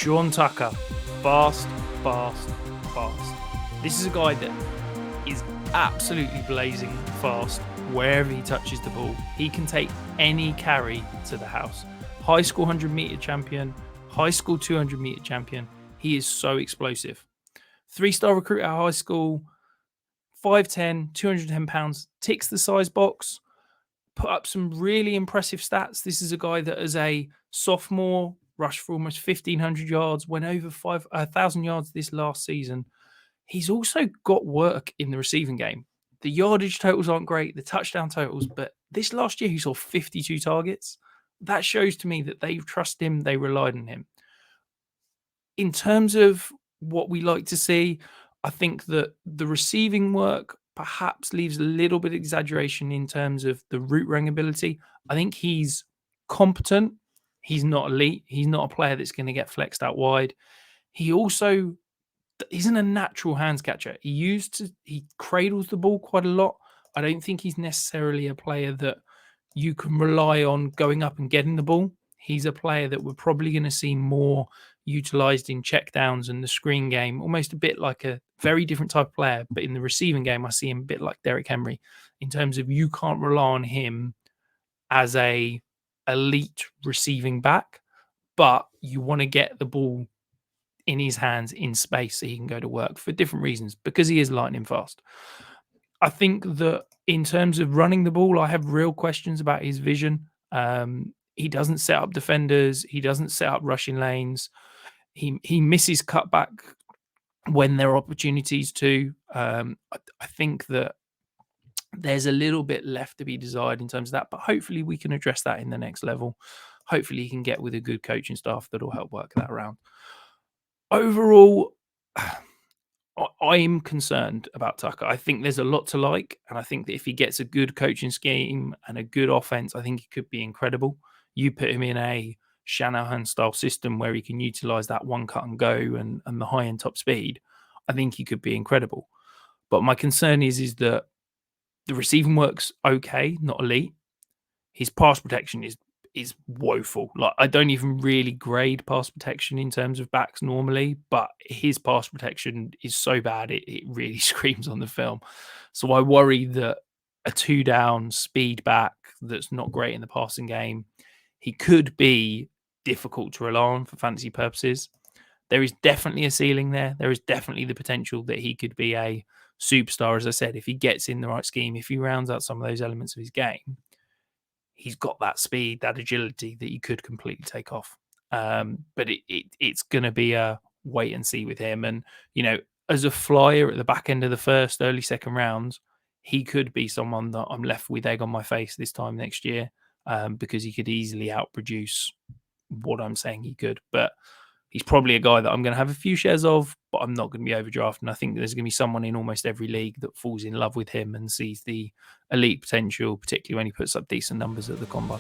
Sean Tucker, fast, fast, fast. This is a guy that is absolutely blazing fast wherever he touches the ball. He can take any carry to the house. High school 100-meter champion, high school 200-meter champion. He is so explosive. 3-star recruit at high school, 5'10", 210 pounds, ticks the size box, put up some really impressive stats. This is a guy that as a sophomore rushed for almost 1,500 yards, went over 1,000 yards this last season. He's also got work in the receiving game. The yardage totals aren't great, the touchdown totals, but this last year he saw 52 targets. That shows to me that they trust him, they relied on him. In terms of what we like to see, I think that the receiving work perhaps leaves a little bit of exaggeration in terms of the route running ability. I think he's competent. He's not elite. He's not a player that's going to get flexed out wide. He also isn't a natural hands catcher. He cradles the ball quite a lot. I don't think he's necessarily a player that you can rely on going up and getting the ball. He's a player that we're probably going to see more utilized in checkdowns and the screen game, almost a bit like a very different type of player. But in the receiving game, I see him a bit like Derrick Henry in terms of you can't rely on him as a elite receiving back, but you want to get the ball in his hands in space so he can go to work for different reasons, because he is lightning fast. I think that in terms of running the ball, I have real questions about his vision. He doesn't set up defenders. He doesn't set up rushing lanes. He misses cutback when there are opportunities to. I think that there's a little bit left to be desired in terms of that, but hopefully we can address that in the next level. Hopefully he can get with a good coaching staff that will help work that around. Overall, I'm concerned about Tucker. I think there's a lot to like, and I think that if he gets a good coaching scheme and a good offense, I think he could be incredible. You put him in a Shanahan-style system where he can utilize that one cut and go and the high-end top speed, I think he could be incredible. But my concern is that the receiving work's okay, not elite. His pass protection is woeful. Like, I don't even really grade pass protection in terms of backs normally, but his pass protection is so bad it really screams on the film. So I worry that a 2-down speed back that's not great in the passing game, he could be difficult to rely on for fantasy purposes. There is definitely a ceiling there. There is definitely the potential that he could be a superstar, as I said, if he gets in the right scheme, if he rounds out some of those elements of his game. He's got that speed, that agility that you could completely take off. But it's going to be a wait and see with him. And, as a flyer at the back end of the first, early second rounds, he could be someone that I'm left with egg on my face this time next year, because he could easily outproduce what I'm saying he could. But he's probably a guy that I'm going to have a few shares of, but I'm not going to be overdrafting. I think there's going to be someone in almost every league that falls in love with him and sees the elite potential, particularly when he puts up decent numbers at the combine.